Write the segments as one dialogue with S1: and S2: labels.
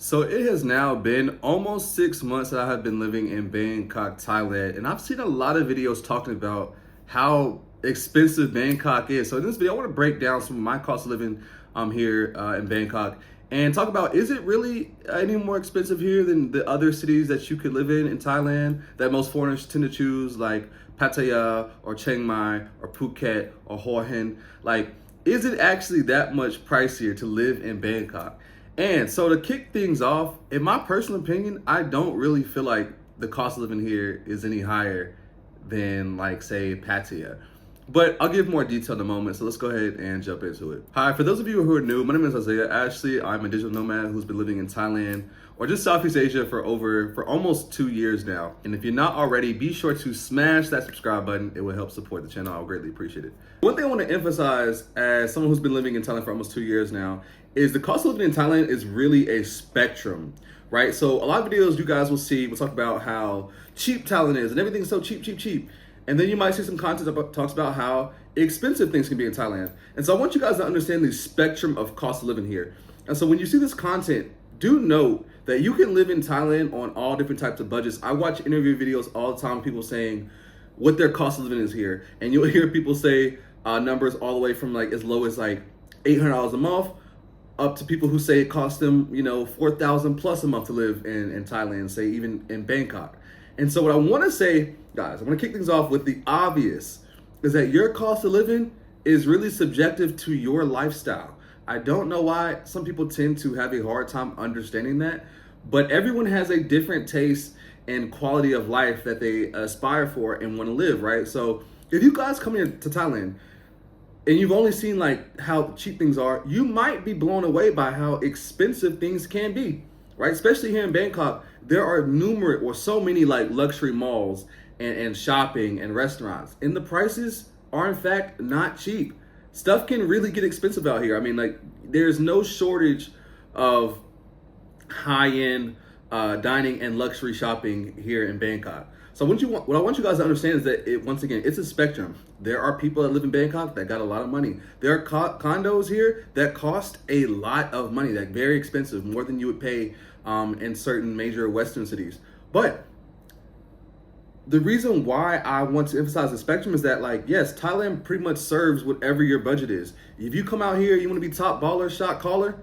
S1: So it has now been almost 6 months that I have been living in Bangkok, Thailand, and I've seen a lot of videos talking about how expensive Bangkok is. So in this video, I want to break down some of my cost of living here in Bangkok and talk about, is it really any more expensive here than the other cities that you could live in Thailand that most foreigners tend to choose, like Pattaya or Chiang Mai or Phuket or Hua Hin? Like, is it actually that much pricier to live in Bangkok? And so to kick things off, in my personal opinion, I don't really feel like the cost of living here is any higher than, like, say, Pattaya. But I'll give more detail in a moment, so let's go ahead and jump into it. Hi, for those of you who are new, my name is Isaiah Ashley. I'm a digital nomad who's been living in Thailand or just Southeast Asia for almost 2 years now. And if you're not already, be sure to smash that subscribe button. It will help support the channel. I'll greatly appreciate it. One thing I want to emphasize as someone who's been living in Thailand for almost 2 years now is the cost of living in Thailand is really a spectrum, right? So a lot of videos you guys will see will talk about how cheap Thailand is and everything's so cheap, cheap, cheap. And then you might see some content that talks about how expensive things can be in Thailand. And so I want you guys to understand the spectrum of cost of living here. And so when you see this content, do note that you can live in Thailand on all different types of budgets. I watch interview videos all the time, people saying what their cost of living is here. And you'll hear people say numbers all the way from like as low as like $800 a month up to people who say it costs them, 4,000 plus a month to live in Thailand, say even in Bangkok. And so what I want to say, guys, I want to kick things off with the obvious, is that your cost of living is really subjective to your lifestyle. I don't know why some people tend to have a hard time understanding that, but everyone has a different taste and quality of life that they aspire for and want to live, right? So if you guys come here to Thailand and you've only seen like how cheap things are, you might be blown away by how expensive things can be, right? Especially here in Bangkok, there are numerous or so many like luxury malls and shopping and restaurants, and the prices are in fact not cheap. Stuff can really get expensive out here. I mean, like, there's no shortage of high-end dining and luxury shopping here in Bangkok. So what I want you guys to understand is that once again, it's a spectrum. There are people that live in Bangkok that got a lot of money. There are condos here that cost a lot of money, that very expensive, more than you would pay in certain major Western cities. But the reason why I want to emphasize the spectrum is that, like, yes, Thailand pretty much serves whatever your budget is. If you come out here, you want to be top baller, shot caller,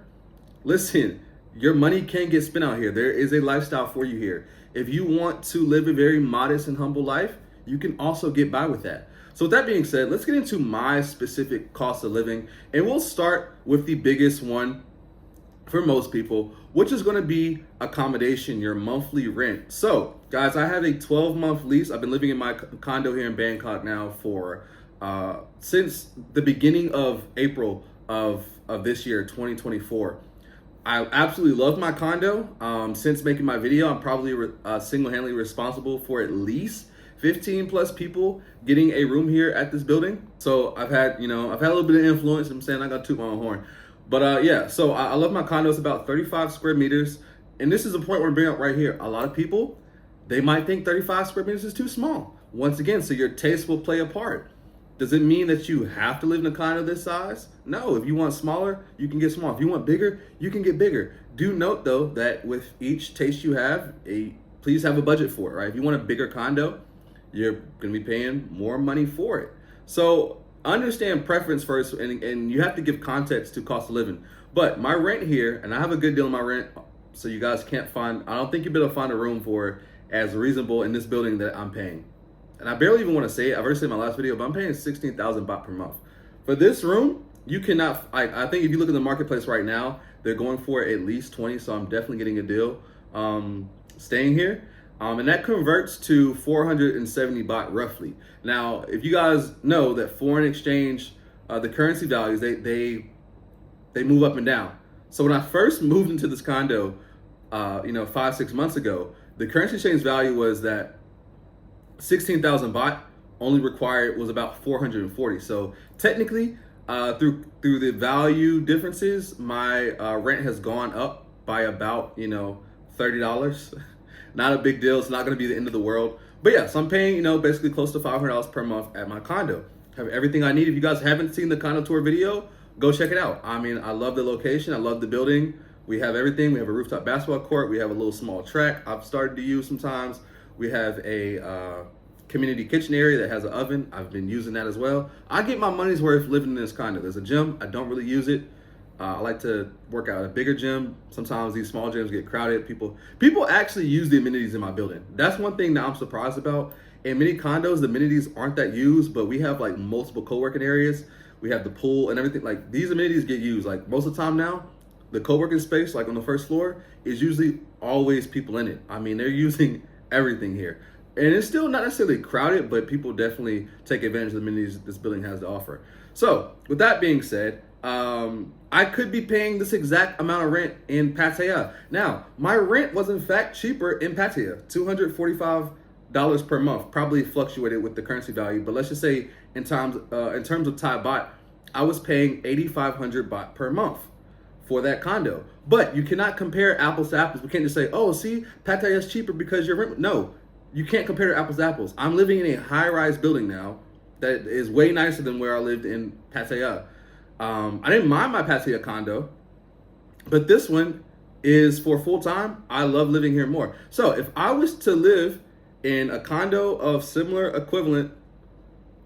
S1: listen, your money can get spent out here. There is a lifestyle for you here. If you want to live a very modest and humble life, you can also get by with that. So with that being said, let's get into my specific cost of living. And we'll start with the biggest one for most people, which is going to be accommodation, your monthly rent. So guys, I have a 12-month lease. I've been living in my condo here in Bangkok now for since the beginning of April of this year, 2024. I absolutely love my condo. Since making my video, I'm probably single-handedly responsible for at least 15 plus people getting a room here at this building. So I've had a little bit of influence. I'm saying I got to toot my own horn. But yeah, so I love my condo. It's about 35 square meters. And this is a point I want to bring up right here. A lot of people, they might think 35 square meters is too small. Once again, so your taste will play a part. Does it mean that you have to live in a condo this size? No, if you want smaller, you can get small. If you want bigger, you can get bigger. Do note though, that with each taste you have, please have a budget for it, right? If you want a bigger condo, you're gonna be paying more money for it. So understand preference first, and you have to give context to cost of living. But my rent here, and I have a good deal on my rent, so you guys can't I don't think you'll be able to find a room for it as reasonable in this building that I'm paying. And I barely even want to say it. I've already said in my last video, but I'm paying 16,000 baht per month. For this room, you cannot, I think if you look at the marketplace right now, they're going for at least 20, so I'm definitely getting a deal staying here. And that converts to 470 baht roughly. Now, if you guys know that foreign exchange, the currency values, they move up and down. So when I first moved into this condo, 5-6 months ago, the currency exchange value was that 16,000 baht only required was about 440. So technically, through the value differences, my rent has gone up by about $30. Not a big deal. It's not going to be the end of the world. But yeah, so I'm paying basically close to $500 per month at my condo. Have everything I need. If you guys haven't seen the condo tour video, go check it out. I mean, I love the location. I love the building. We have everything. We have a rooftop basketball court. We have a little small track I've started to use sometimes. We have a community kitchen area that has an oven. I've been using that as well. I get my money's worth living in this condo. There's a gym. I don't really use it. I like to work out at a bigger gym. Sometimes these small gyms get crowded. People actually use the amenities in my building. That's one thing that I'm surprised about. In many condos, the amenities aren't that used, but we have like multiple co-working areas. We have the pool and everything. Like these amenities get used. Like most of the time now, the co-working space, like on the first floor, is usually always people in it. I mean, they're using everything here. And it's still not necessarily crowded, but people definitely take advantage of the amenities this building has to offer. So with that being said, I could be paying this exact amount of rent in Pattaya. Now, my rent was in fact cheaper in Pattaya, $245 per month. Probably fluctuated with the currency value, but let's just say in terms of Thai baht, I was paying 8,500 baht per month for that condo. But you cannot compare apples to apples. We can't just say, oh, see, Pattaya is cheaper because your rent. No, you can't compare apples to apples. I'm living in a high-rise building now that is way nicer than where I lived in Pattaya. I didn't mind my Pattaya condo, but this one is for full time. I love living here more. So if I was to live in a condo of similar equivalent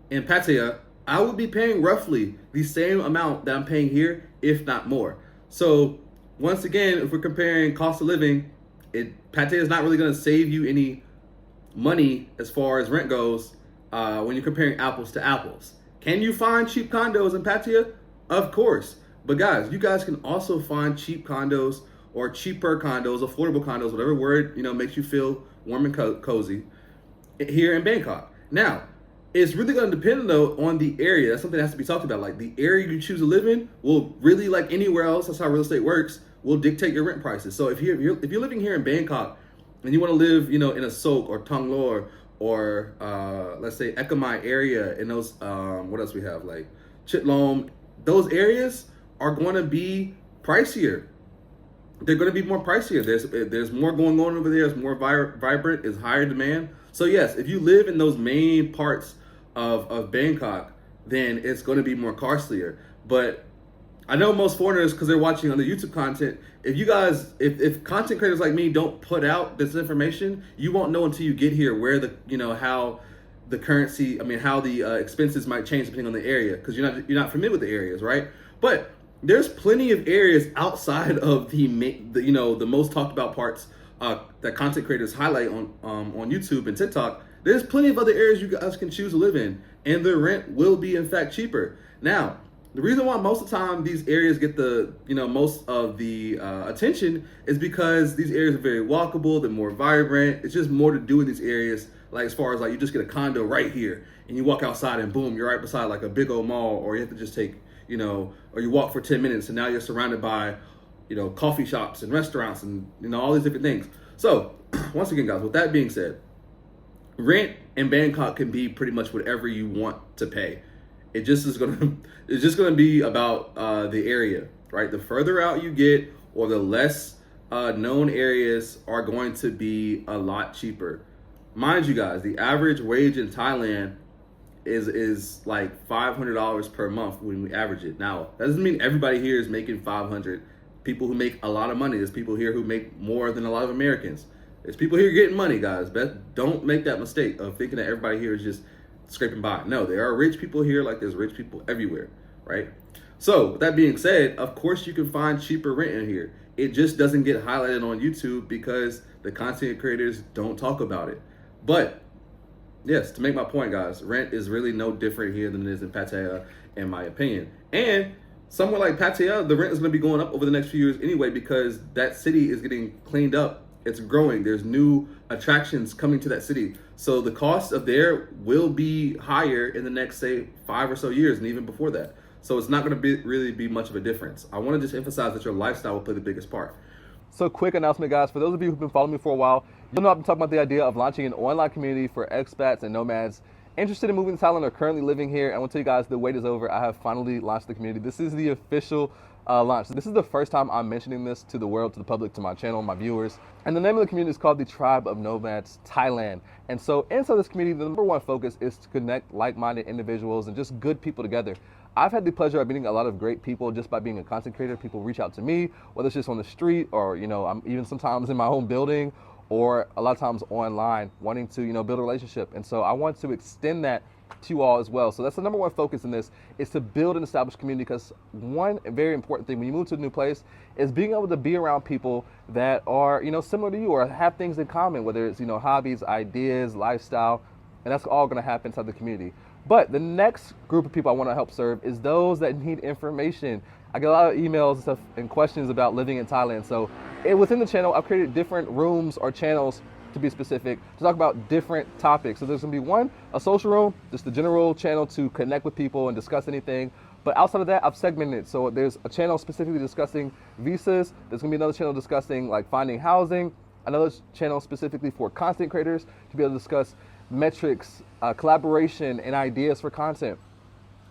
S1: in Pattaya, I would be paying roughly the same amount that I'm paying here, if not more. So once again, if we're comparing cost of living, Pattaya is not really going to save you any money as far as rent goes when you're comparing apples to apples. Can you find cheap condos in Pattaya? Of course. But guys, you guys can also find cheap condos or cheaper condos, affordable condos, whatever word, makes you feel warm and cozy here in Bangkok. Now, it's really going to depend though on the area. That's something that has to be talked about. Like the area you choose to live in will really, like anywhere else, that's how real estate works, will dictate your rent prices. So if you're living here in Bangkok and you want to live, in a Sok or Thonglor or let's say Ekamai area, in those what else we have, like Chitlom, those areas are going to be pricier. They're going to be more pricier. There's more going on over there. It's more vibrant. It's higher demand. So yes, if you live in those main parts of Bangkok, then it's going to be more costlier. But I know most foreigners, because they're watching on the YouTube content, if content creators like me don't put out this information, you won't know until you get here where how the currency, how the expenses might change depending on the area, because you're not familiar with the areas, right? But there's plenty of areas outside of the most talked about parts that content creators highlight on YouTube and TikTok. There's plenty of other areas you guys can choose to live in, and the rent will be in fact cheaper. Now, the reason why most of the time these areas get the most of the attention is because these areas are very walkable. They're more vibrant. It's just more to do in these areas. Like as far as like you just get a condo right here and you walk outside and boom, you're right beside like a big old mall, or you have to just take, or you walk for 10 minutes and now you're surrounded by, coffee shops and restaurants and, all these different things. So once again, guys, with that being said, rent in Bangkok can be pretty much whatever you want to pay. It's just gonna be about the area, right? The further out you get or the less known areas are going to be a lot cheaper. Mind you guys, the average wage in Thailand is like $500 per month when we average it. Now, that doesn't mean everybody here is making 500. People who make a lot of money. There's people here who make more than a lot of Americans. There's people here getting money, guys. But don't make that mistake of thinking that everybody here is just scraping by. No, there are rich people here like there's rich people everywhere, right? So, with that being said, of course you can find cheaper rent in here. It just doesn't get highlighted on YouTube because the content creators don't talk about it. But yes, to make my point, guys, rent is really no different here than it is in Pattaya, in my opinion. And somewhere like Pattaya, the rent is going to be going up over the next few years anyway, because that city is getting cleaned up. It's growing. There's new attractions coming to that city. So the cost of there will be higher in the next, say, 5 or so years, and even before that. So it's not going to really be much of a difference. I want to just emphasize that your lifestyle will play the biggest part. So quick announcement, guys. For those of you who've been following me for a while, you'll know I've been talking about the idea of launching an online community for expats and nomads interested in moving to Thailand or currently living here. I want to tell you guys the wait is over. I have finally launched the community. This is the official launch. This is the first time I'm mentioning this to the world, to the public, to my channel, my viewers. And the name of the community is called the Tribe of Nomads Thailand. And so inside this community, the number one focus is to connect like-minded individuals and just good people together.
S2: I've had the pleasure of meeting a lot of great people just by being a content creator. People reach out to me, whether it's just on the street or, I'm even sometimes in my own building or a lot of times online wanting to, build a relationship. And so I want to extend that to you all as well. So that's the number one focus in this, is to build an established community, because one very important thing when you move to a new place is being able to be around people that are, similar to you or have things in common, whether it's, hobbies, ideas, lifestyle, and that's all going to happen inside the community. But the next group of people I want to help serve is those that need information. I get a lot of emails and stuff and questions about living in Thailand. So within the channel, I've created different rooms or channels, to be specific, to talk about different topics. So there's gonna be one, a social room, just the general channel to connect with people and discuss anything. But outside of that, I've segmented it. So there's a channel specifically discussing visas. There's gonna be another channel discussing like finding housing, another channel specifically for content creators to be able to discuss metrics, collaboration, and ideas for content,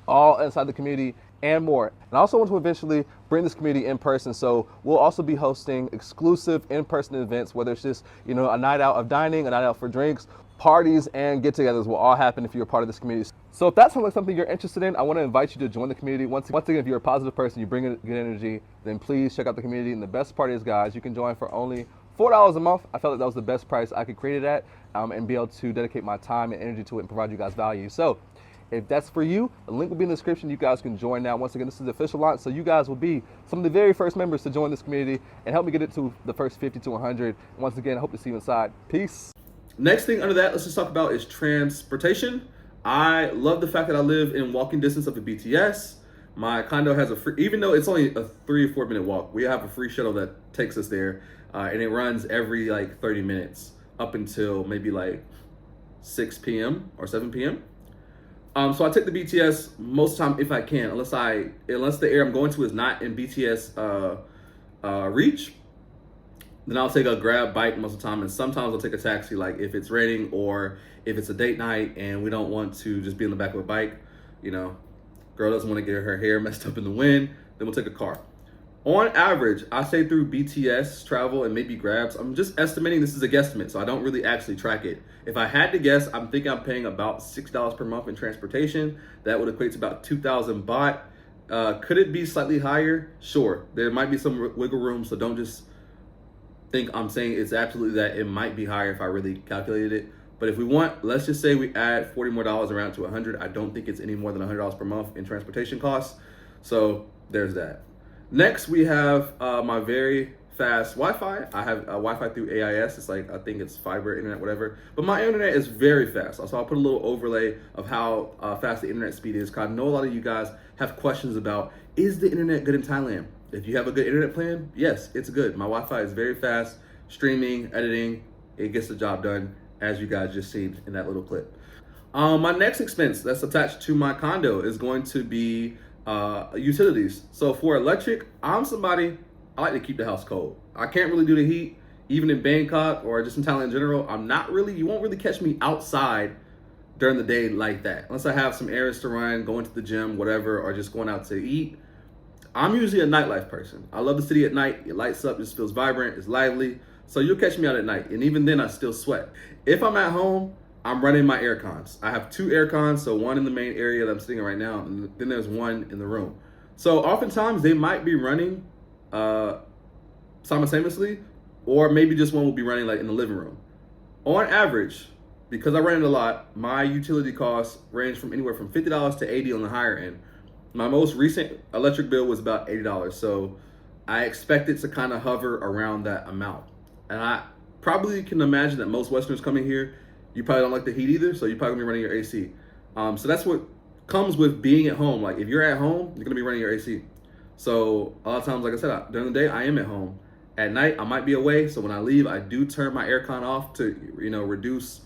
S2: all inside the community and more. And I also want to eventually bring this community in person. So we'll also be hosting exclusive in-person events, whether it's just, a night out of dining, a night out for drinks, parties, and get-togethers will all happen if you're a part of this community. So if that sounds like something you're interested in, I want to invite you to join the community. Once again, if you're a positive person, you bring in good energy, then please check out the community. And the best part is, guys, you can join for only $4 a month. I felt like that was the best price I could create it at, and be able to dedicate my time and energy to it and provide you guys value. So if that's for you, the link will be in the description. You guys can join now. Once again, this is the official launch, so you guys will be some of the very first members to join this community and help me get it to the first 50 to 100. Once again, I hope to see you inside. Peace.
S1: Next thing under that, let's just talk about is transportation. I love the fact that I live in walking distance of the BTS. My condo has a free, even though it's only a 3 or 4 minute walk, we have a free shuttle that takes us there, and it runs every like 30 minutes up until maybe like 6 p.m. or 7 p.m. So I take the BTS most of the time if I can, unless the area I'm going to is not in BTS reach. Then I'll take a grab bike most of the time, and sometimes I'll take a taxi, like if it's raining or if it's a date night and we don't want to just be in the back of a bike. Girl doesn't want to get her hair messed up in the wind, then we'll take a car. On average, I say through BTS travel and maybe grabs, I'm just estimating, this is a guesstimate, so I don't really actually track it. If I had to guess, I'm thinking I'm paying about $6 per month in transportation. That would equate to about 2,000 baht. Could it be slightly higher? Sure. There might be some wiggle room, so don't just think I'm saying it's absolutely that. It might be higher if I really calculated it. But if we want, let's just say we add $40 more around to 100. I don't think it's any more than $100 per month in transportation costs. So there's that. Next, we have my very fast Wi-Fi. I have Wi-Fi through AIS. It's like, I think it's fiber internet, whatever. But my internet is very fast. So I'll put a little overlay of how fast the internet speed is, because I know a lot of you guys have questions about, is the internet good in Thailand? If you have a good internet plan, yes, it's good. My Wi-Fi is very fast. Streaming, editing, it gets the job done, as you guys just seen in that little clip. My next expense that's attached to my condo is going to be utilities. So for electric, I'm somebody, I like to keep the house cold. I can't really do the heat, even in Bangkok or just in Thailand in general. You won't really catch me outside during the day like that. Unless I have some errands to run, going to the gym, whatever, or just going out to eat. I'm usually a nightlife person. I love the city at night. It lights up, just feels vibrant, it's lively. So you'll catch me out at night. And even then I still sweat. If I'm at home, I'm running my air cons. I have 2 air cons, so one in the main area that I'm sitting in right now, and then there's one in the room. So oftentimes they might be running simultaneously, or maybe just one will be running like in the living room. On average, because I run it a lot, my utility costs range from anywhere from $50 to $80 on the higher end. My most recent electric bill was about $80, so I expect it to kind of hover around that amount. And I probably can imagine that most Westerners coming here, you probably don't like the heat either, so you're probably gonna be running your AC. So that's what comes with being at home. Like if you're at home, you're gonna be running your AC. So a lot of times, like I said, during the day, I am at home. At night, I might be away, so when I leave, I do turn my aircon off to reduce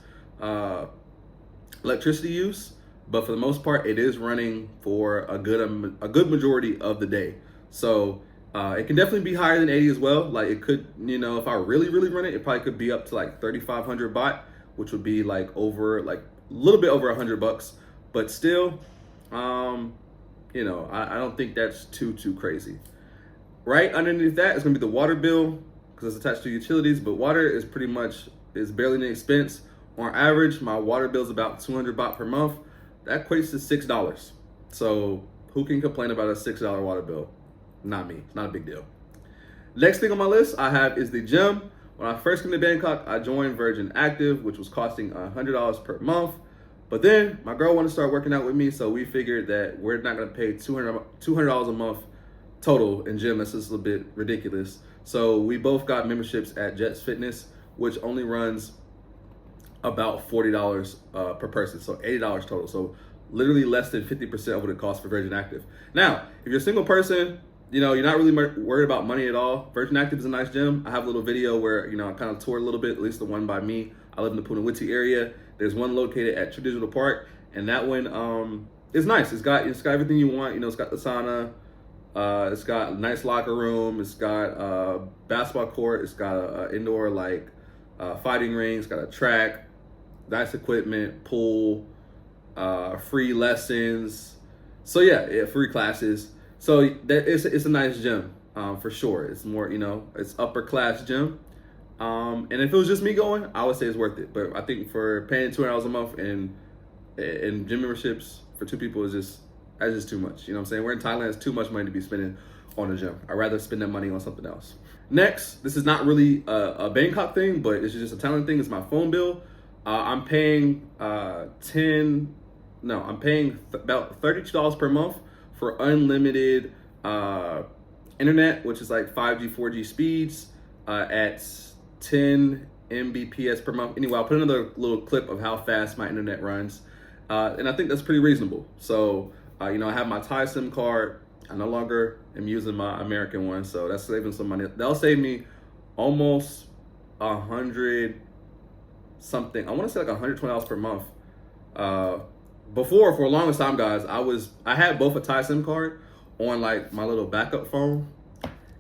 S1: electricity use. But for the most part, it is running for a good majority of the day. So it can definitely be higher than 80 as well. Like it could, if I really run it, it probably could be up to like 3,500 baht, which would be like a little bit over $100. But still, I don't think that's too crazy. Right underneath that is gonna be the water bill, because it's attached to utilities. But water is barely an expense. On average, my water bill is about 200 baht per month. That equates to $6. So Who can complain about a $6 water bill? Not me. It's not a big deal. Next thing on my list I have is the gym. When I first came to Bangkok, I joined Virgin Active, which was costing $100 per month. But then my girl wanted to start working out with me, so we figured that we're not going to pay $200 a month total in gym. That's just a little bit ridiculous. So we both got memberships at Jets Fitness, which only runs about $40 per person, so $80 total. So literally less than 50% of what it costs for Virgin Active. Now, if you're a single person, you're not really worried about money at all, Virgin Active is a nice gym. I have a little video where, I kind of toured a little bit, at least the one by me. I live in the Punawiti area. There's one located at Traditional Park, and that one is nice. It's got everything you want. It's got the sauna. It's got a nice locker room. It's got a basketball court. It's got an indoor fighting ring. It's got a track, nice equipment, pool, free lessons. So yeah, free classes. So it's a nice gym for sure. It's more, it's upper class gym. And if it was just me going, I would say it's worth it. But I think for paying $200 a month and gym memberships for two people that's just too much. You know what I'm saying? We're in Thailand. It's too much money to be spending on a gym. I'd rather spend that money on something else. Next, this is not really a Bangkok thing, but it's just a Thailand thing. It's my phone bill. I'm paying about $32 per month for unlimited internet, which is like 5G, 4G speeds at 10 Mbps per month. Anyway, I'll put another little clip of how fast my internet runs. And I think that's pretty reasonable. So, I have my Thai SIM card. I no longer am using my American one, so that's saving some money. That'll save me almost 100 something. I want to say like $120 per month. Before, for the longest time, guys, I had both a Thai SIM card on like my little backup phone,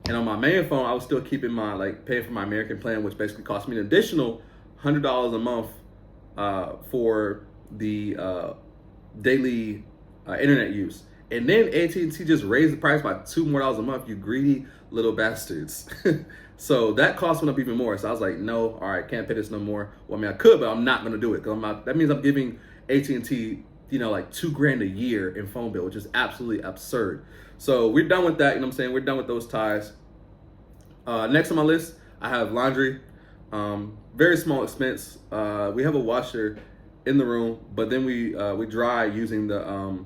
S1: and on my main phone, I was still keeping my paying for my American plan, which basically cost me an additional $100 a month for the daily internet use. And then AT&T just raised the price by $2 more a month. You greedy little bastards. So that cost went up even more. So I was like, no, all right, can't pay this no more. Well, I mean, I could, but I'm not gonna do it because that means I'm giving AT&T, like $2,000 a year in phone bill, which is absolutely absurd. So we're done with that. You know what I'm saying? We're done with those ties. Next on my list, I have laundry. Very small expense. We have a washer in the room, but then we dry using the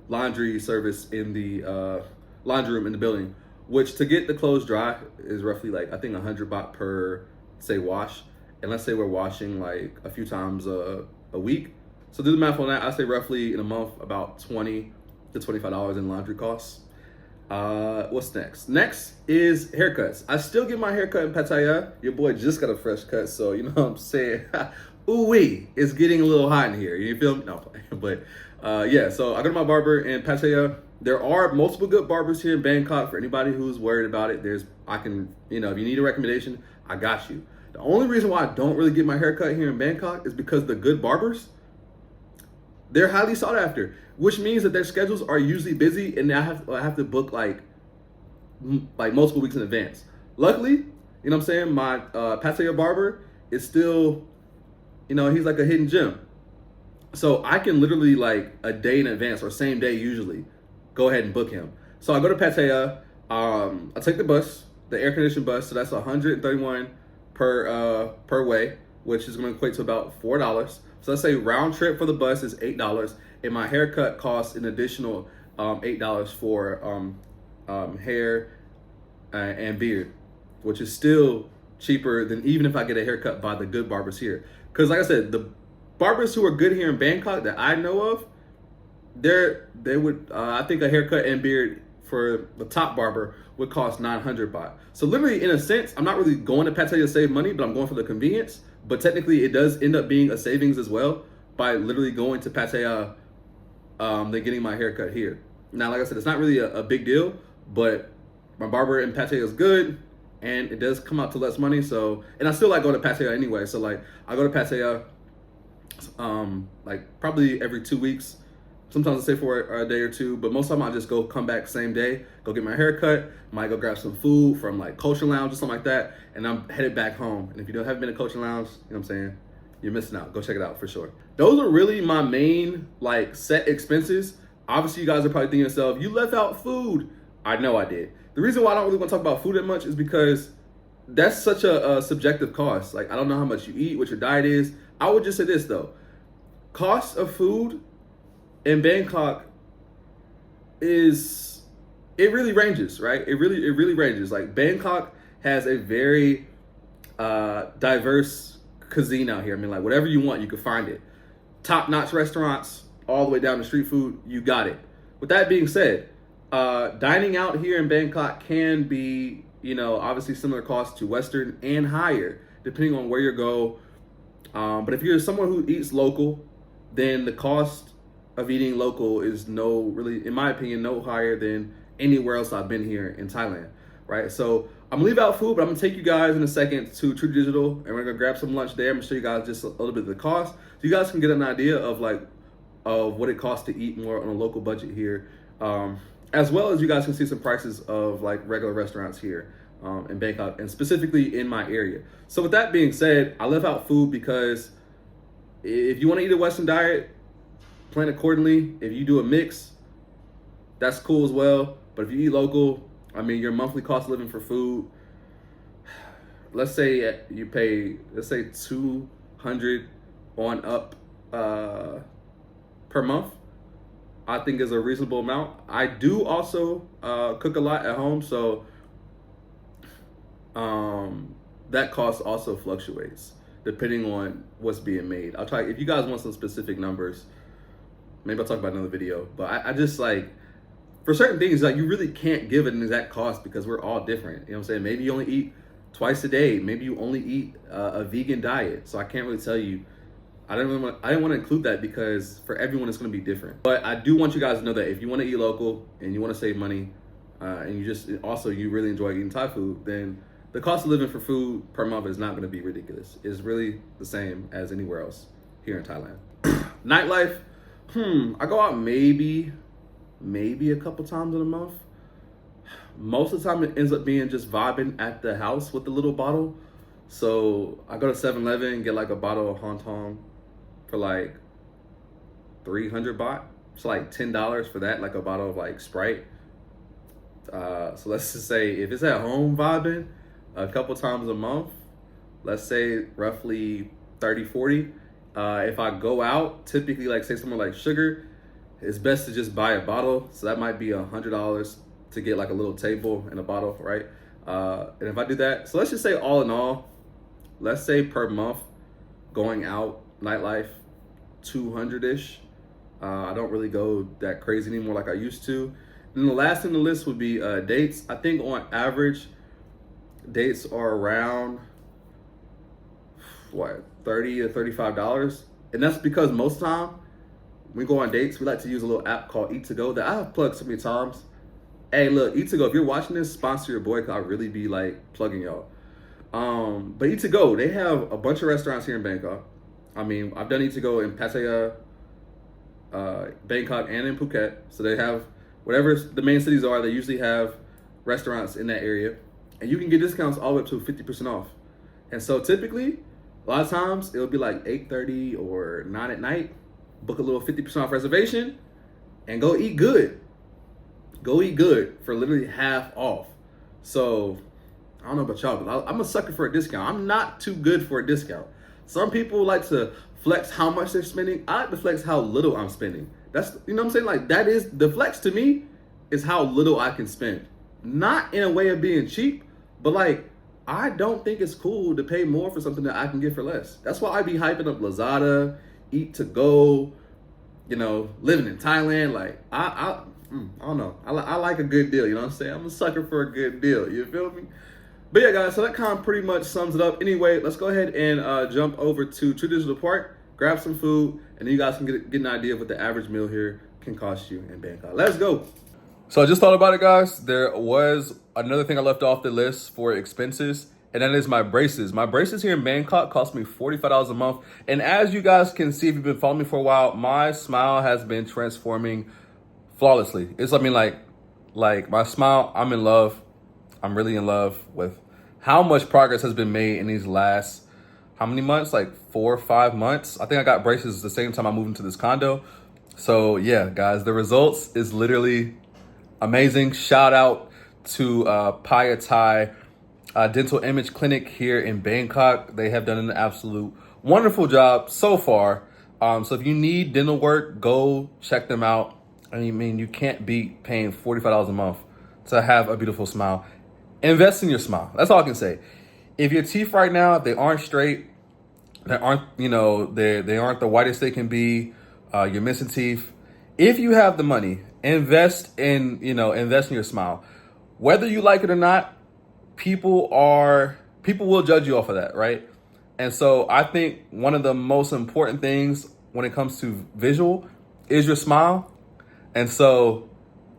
S1: laundry service in the laundry room in the building, which to get the clothes dry is roughly I think 100 baht per say wash. And let's say we're washing a few times a week. So do the math on that. I say roughly in a month about $20 to $25 in laundry costs. What's next? Next is haircuts. I still get my haircut in Pattaya. Your boy just got a fresh cut, so you know what I'm saying. Ooh-wee, it's getting a little hot in here. You feel me? No, but yeah. So I go to my barber in Pattaya. There are multiple good barbers here in Bangkok. For anybody who's worried about it, if you need a recommendation, I got you. The only reason why I don't really get my haircut here in Bangkok is because the good barbers, they're highly sought after, which means that their schedules are usually busy, and I have to book like multiple weeks in advance. Luckily, you know what I'm saying, my Pattaya barber is still, he's like a hidden gem. So I can literally a day in advance or same day usually go ahead and book him. So I go to Pattaya, I take the bus, the air conditioned bus, so that's 131 per way, which is going to equate to about $4. So let's say round trip for the bus is $8, and my haircut costs an additional $8 for hair and beard, which is still cheaper than even if I get a haircut by the good barbers here. Because like I said, the barbers who are good here in Bangkok that I know of, they would I think a haircut and beard for the top barber would cost 900 baht. So literally, in a sense, I'm not really going to Pattaya to save money, but I'm going for the convenience. But technically, it does end up being a savings as well by literally going to Pattaya than getting my haircut here. Now, like I said, it's not really a big deal, but my barber in Pattaya is good, and it does come out to less money. So, and I still like going to Pattaya anyway. So I go to Pattaya probably every 2 weeks. Sometimes I stay for a day or two, but most of the time I just come back same day, go get my haircut, might go grab some food from Culture Lounge or something like that, and I'm headed back home. And if you haven't been to Culture Lounge, you know what I'm saying, you're missing out. Go check it out for sure. Those are really my main set expenses. Obviously, you guys are probably thinking to yourself, you left out food. I know I did. The reason why I don't really want to talk about food that much is because that's such a subjective cost. Like, I don't know how much you eat, what your diet is. I would just say this though. Cost of food in Bangkok it really ranges, right? It really ranges. Like, Bangkok has a very diverse cuisine out here. I mean, like, whatever you want, you can find it. Top-notch restaurants, all the way down to street food, you got it. With that being said, dining out here in Bangkok can be, obviously similar cost to Western and higher, depending on where you go. But if you're someone who eats local, then the cost of eating local is in my opinion, no higher than anywhere else I've been here in Thailand, right? So I'm gonna leave out food, but I'm gonna take you guys in a second to True Digital, and we're gonna grab some lunch there. I'm gonna show you guys just a little bit of the cost, so you guys can get an idea of what it costs to eat more on a local budget here, as well as you guys can see some prices of like regular restaurants here in Bangkok, and specifically in my area. So with that being said, I left out food because if you want to eat a Western diet, plan accordingly. If you do a mix, that's cool as well. But if you eat local, I mean, your monthly cost of living for food, let's say you pay, let's say 200 on up per month, I think is a reasonable amount. I do also cook a lot at home, so that cost also fluctuates depending on what's being made. I'll try, if you guys want some specific numbers, maybe I'll talk about another video. But I just like, for certain things, like, you really can't give it an exact cost because we're all different. You know what I'm saying? Maybe you only eat twice a day. Maybe you only eat a vegan diet. So I can't really tell you. I didn't want to include that because for everyone it's going to be different. But I do want you guys to know that if you want to eat local and you want to save money, and you really enjoy eating Thai food, then the cost of living for food per month is not going to be ridiculous. It's really the same as anywhere else here in Thailand. Nightlife, I go out maybe a couple times in a month. Most of the time it ends up being just vibing at the house with the little bottle. So I go to 7-Eleven and get like a bottle of Hong for like 300 baht. It's like $10 for that, like a bottle of like Sprite. So let's just say if it's at home vibing a couple times a month, let's say roughly 30-40. If I go out, typically like say somewhere like Sugar, it's best to just buy a bottle. So that might be $100 to get like a little table and a bottle, right? And if I do that, so let's just say all in all, let's say per month going out, nightlife, 200-ish. I don't really go that crazy anymore like I used to. And the last thing on the list would be dates. I think on average, dates are around, $30 to $35. And that's because most of the time, when we go on dates, we like to use a little app called Eat2Go that I have plugged so many times. Hey, look, Eat2Go, if you're watching this, sponsor your boy, because I really be like plugging y'all. But Eat2Go, they have a bunch of restaurants here in Bangkok. I mean, I've done Eat2Go in Pattaya, Bangkok, and in Phuket. So they have, whatever the main cities are, they usually have restaurants in that area. And you can get discounts all the way up to 50% off. And so typically, a lot of times, it'll be like 8:30 or 9 at night. Book a little 50% off reservation and go eat good. Go eat good for literally half off. So, I don't know about y'all, but I'm a sucker for a discount. I'm not too good for a discount. Some people like to flex how much they're spending. I like to flex how little I'm spending. That's, you know what I'm saying? Like, that is, the flex to me is how little I can spend. Not in a way of being cheap, but like, I don't think it's cool to pay more for something that I can get for less. That's why I be hyping up Lazada, Eat2Go, living in Thailand. Like, I don't know. I like a good deal, you know what I'm saying? I'm a sucker for a good deal, you feel me? But yeah, guys, so that kind of pretty much sums it up. Anyway, let's go ahead and jump over to True Digital Park, grab some food, and then you guys can get an idea of what the average meal here can cost you in Bangkok. Let's go. So I just thought about it, guys. There was another thing I left off the list for expenses, and that is my braces. My braces here in Bangkok cost me $45 a month. And as you guys can see, if you've been following me for a while, my smile has been transforming flawlessly. It's, I mean, like my smile, I'm in love. I'm really in love with how much progress has been made in these last, how many months? Like 4 or 5 months. I think I got braces the same time I moved into this condo.
S2: So yeah, guys, the results is literally amazing. Shout out to Paya Thai Dental Image Clinic here in Bangkok. They have done an absolute wonderful job so far. So if you need dental work, go check them out. I mean, you can't beat paying $45 a month to have a beautiful smile. Invest in your smile. That's all I can say. If your teeth right now, if they aren't straight, they aren't, they aren't the whitest they can be, you're missing teeth. If you have the money, invest in your smile. Whether you like it or not, people will judge you off of that, right? And so I think one of the most important things when it comes to visual is your smile. And so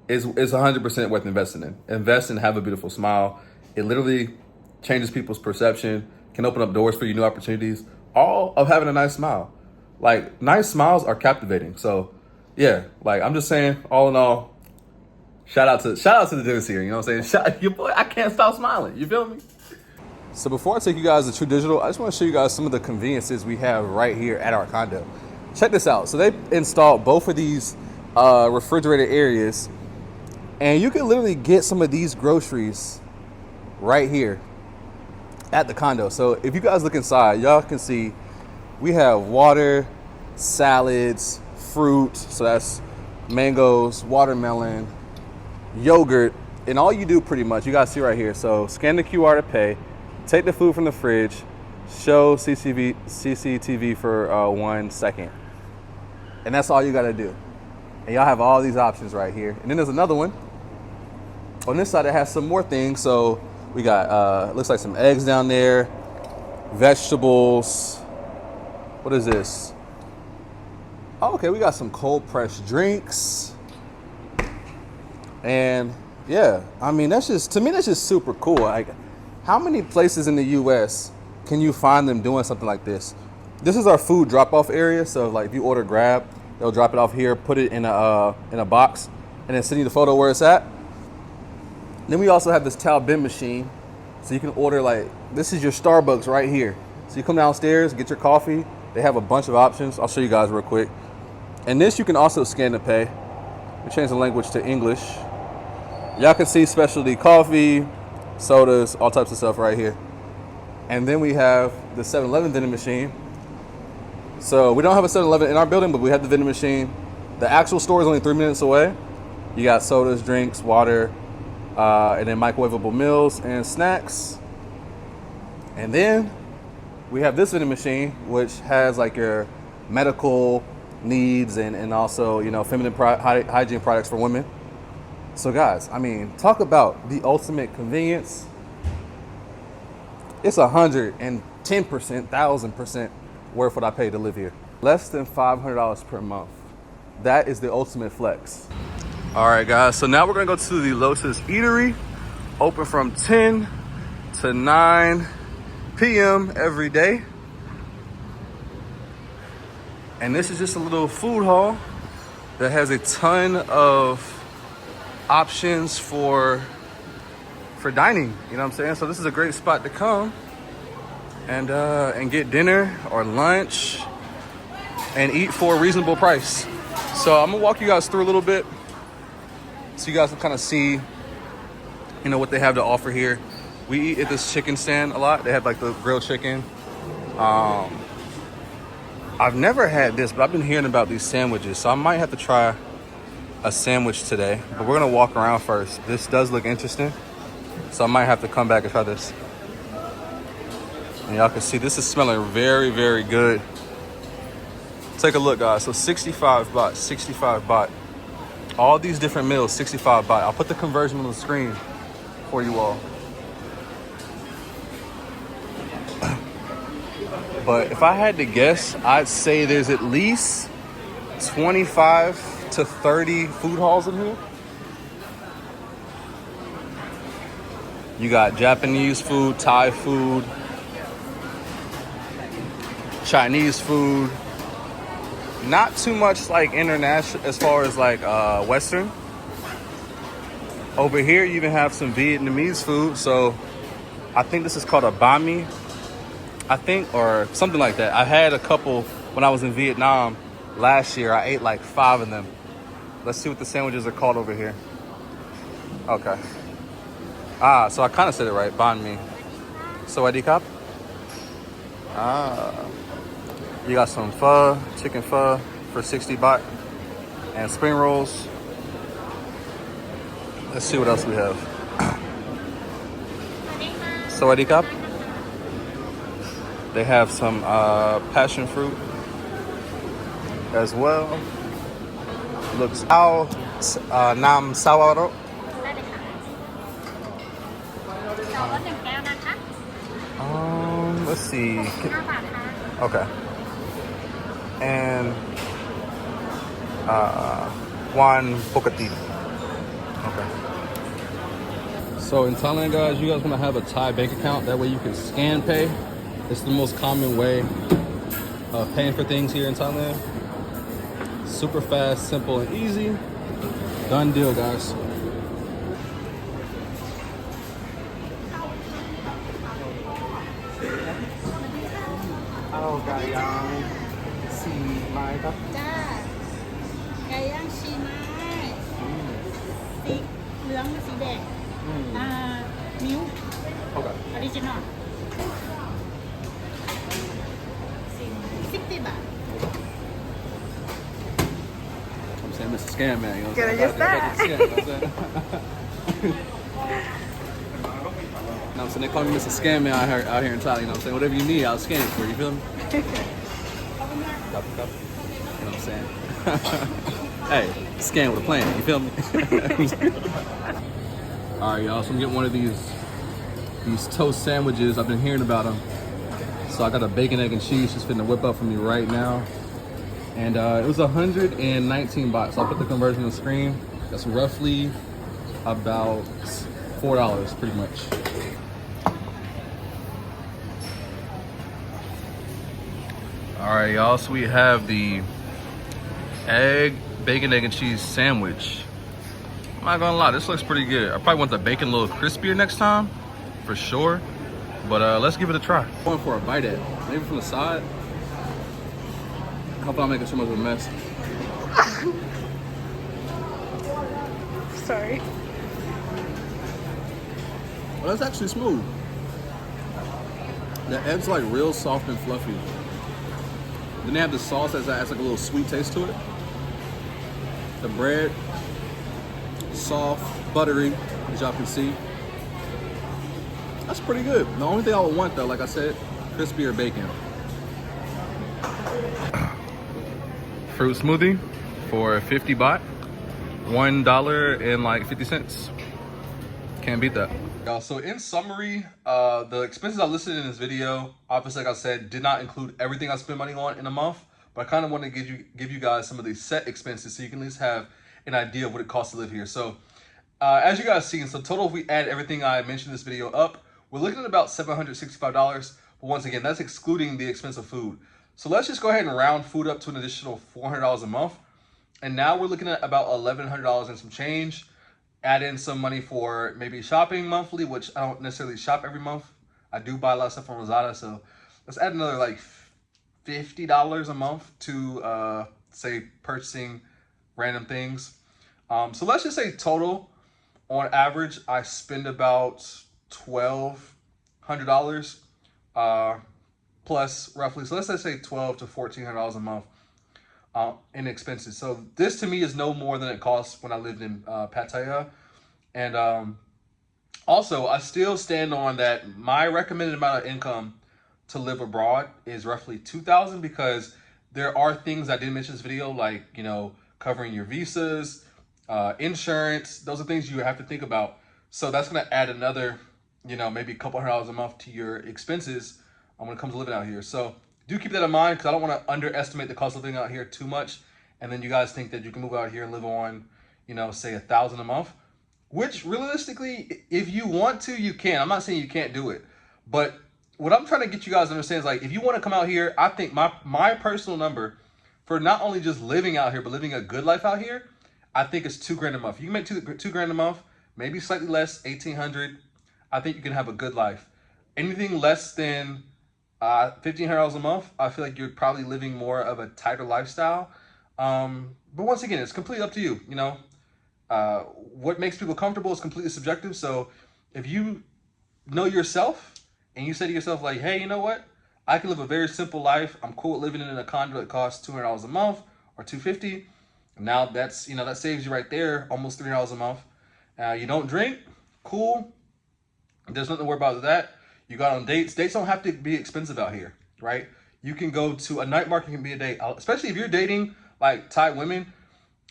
S2: it's 100% worth investing in. Invest and have a beautiful smile. It literally changes people's perception, can open up doors for you, new opportunities, all of having a nice smile. Like, nice smiles are captivating. So yeah, like, I'm just saying, all in all, shout out to the dentist here. You know what I'm saying? Your boy, I can't stop smiling. You feel me? So before I take you guys to True Digital, I just want to show you guys some of the conveniences we have right here at our condo. Check this out. So they installed both of these refrigerated areas, and you can literally get some of these groceries right here at the condo. So if you guys look inside, y'all can see we have water, salads, fruit. So that's mangoes, watermelon, yogurt, and all you do pretty much, you guys see right here. So scan the QR to pay, take the food from the fridge, show CCTV for 1 second. And that's all you gotta do. And y'all have all these options right here. And then there's another one on this side that has some more things. So we got, looks like some eggs down there, vegetables. What is this? Oh, okay, we got some cold pressed drinks. And yeah, I mean, to me, that's just super cool. Like, how many places in the US can you find them doing something like this? This is our food drop-off area. So like, if you order Grab, they'll drop it off here, put it in a box, and then send you the photo where it's at. Then we also have this towel bin machine. So you can order, like, this is your Starbucks right here. So you come downstairs, get your coffee. They have a bunch of options. I'll show you guys real quick. And this you can also scan to pay. We change the language to English. Y'all can see specialty coffee, sodas, all types of stuff right here. And then we have the 7-Eleven vending machine. So we don't have a 7-Eleven in our building, but we have the vending machine. The actual store is only 3 minutes away. You got sodas, drinks, water, and then microwavable meals and snacks. And then we have this vending machine, which has like your medical needs and also, feminine hygiene products for women. So guys, I mean, talk about the ultimate convenience. It's 110%, 1,000% worth what I paid to live here. Less than $500 per month. That is the ultimate flex. All right, guys, so now we're gonna go to the Lotus Eatery, open from 10 to 9 p.m. every day. And this is just a little food hall that has a ton of options for dining, you know what I'm saying? So this is a great spot to come and get dinner or lunch and eat for a reasonable price. So I'm gonna walk you guys through a little bit so you guys can kind of see, what they have to offer here. We eat at this chicken stand a lot. They have like the grilled chicken. I've never had this, but I've been hearing about these sandwiches, so I might have to try a sandwich today. But we're gonna walk around first. This does look interesting, so I might have to come back and try this. And y'all can see this is smelling very, very good. Take a look, guys. So 65 baht, 65 baht. All these different meals, 65 baht. I'll put the conversion on the screen for you all. But if I had to guess, I'd say there's at least 25 to 30 food halls in here. You got Japanese food, Thai food, Chinese food. Not too much like international as far as like Western. Over here, you even have some Vietnamese food. So I think this is called a banh mi, I think, or something like that. I had a couple when I was in Vietnam. last year. I ate like 5 of them. Let's see what the sandwiches are called over here. Okay. Ah, so I kind of said it right. Banh mi. Sawadee Kap. Ah. You got some pho, chicken pho for 60 baht. And spring rolls. Let's see what else we have. Sawadee Kap. They have some passion fruit as well. Looks how nam sawaro. Let's see. Okay. And one pokati. Okay. So in Thailand, guys, you guys want to have a Thai bank account. That way you can scan pay. It's the most common way of paying for things here in Thailand. Super fast, simple, and easy. Done deal, guys. Oh, got y'all. See my cup.
S3: จ้าไก่ย่างชีไม้สีเหลืองกับสีแดงมิ้ว
S2: Okay.
S3: ออริจินอล60 บาท
S2: I'm saying Mr. Scam Man, you know what I'm
S3: Can I
S2: saying?
S3: just that?
S2: You know what I'm saying? No, I'm saying they call me Mr. Scam Man out here in Thailand, you know what I'm saying? Whatever you need, I'll scan it for you, you feel me? Copy. You know what I'm saying? Hey, scan with a plan, you feel me? All right, y'all, so I'm getting one of these toast sandwiches. I've been hearing about them. So I got a bacon, egg, and cheese just finna whip up for me right now. And it was 119 baht. So I'll put the conversion on the screen. That's roughly about $4, pretty much. All right, y'all, so we have the bacon, egg, and cheese sandwich. I'm not gonna lie, this looks pretty good. I probably want the bacon a little crispier next time, for sure. But let's give it a try. Going for a bite at, maybe from the side. I hope I'm making so much of a mess.
S3: sorry
S2: Well, that's actually smooth. The egg's like real soft and fluffy. Then they have the sauce that has like a little sweet taste to it. The bread, soft, buttery, as y'all can see. That's pretty good. The only thing I would want though, like I said, crispier bacon. Fruit smoothie for 50 baht. $1.50. Can't beat that. Y'all, so in summary, the expenses I listed in this video, obviously, like I said, did not include everything I spend money on in a month, but I kind of want to give you guys some of these set expenses so you can at least have an idea of what it costs to live here. So as you guys see, so total, if we add everything I mentioned in this video up, we're looking at about $765. But once again, that's excluding the expense of food. So let's just go ahead and round food up to an additional $400 a month. And now we're looking at about $1,100 and some change. Add in some money for maybe shopping monthly, which I don't necessarily shop every month. I do buy a lot of stuff on Lazada. So let's add another like $50 a month to say purchasing random things. So let's just say total, on average, I spend about $1,200 plus roughly. So let's just say $1,200 to $1,400 a month in expenses. So this to me is no more than it costs when I lived in Pattaya. And also, I still stand on that my recommended amount of income to live abroad is roughly $2,000, because there are things I didn't mention in this video, like, you know, covering your visas, insurance. Those are things you have to think about. So that's going to add another, you know, maybe a couple $100 a month to your expenses when it comes to living out here. So do keep that in mind, because I don't want to underestimate the cost of living out here too much. And then you guys think that you can move out here and live on, you know, say $1,000 a month, which realistically, if you want to, you can. I'm not saying you can't do it, but what I'm trying to get you guys to understand is, like, if you want to come out here, I think my personal number for not only just living out here, but living a good life out here, I think it's $2,000 a month. You can make $2,000 a month, maybe slightly less, 1,800. I think you can have a good life. Anything less than $1,500 a month, I feel like you're probably living more of a tighter lifestyle. But once again, it's completely up to you. You know, what makes people comfortable is completely subjective. So if you know yourself and you say to yourself like, hey, you know what? I can live a very simple life. I'm cool with living in a condo that costs $200 a month or $250. Now that's, you know, that saves you right there almost $300 a month. You don't drink, cool. There's nothing to worry about with that. You got on dates. Dates don't have to be expensive out here, right? You can go to a night market, can be a date, especially if you're dating like Thai women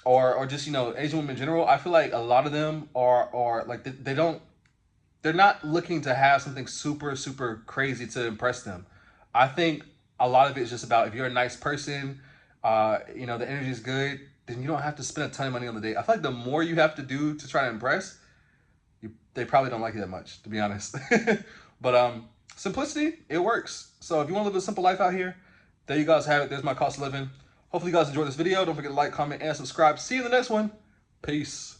S2: or just, you know, Asian women in general. I feel like a lot of them are like they're not looking to have something super crazy to impress them. I think a lot of it is just about if you're a nice person, you know, the energy is good, then you don't have to spend a ton of money on the date. I feel like the more you have to do to try to impress, they probably don't like you that much, to be honest. But simplicity, it works. So if you want to live a simple life out here, there you guys have it. There's my cost of living. Hopefully you guys enjoyed this video. Don't forget to like, comment, and subscribe. See you in the next one. Peace.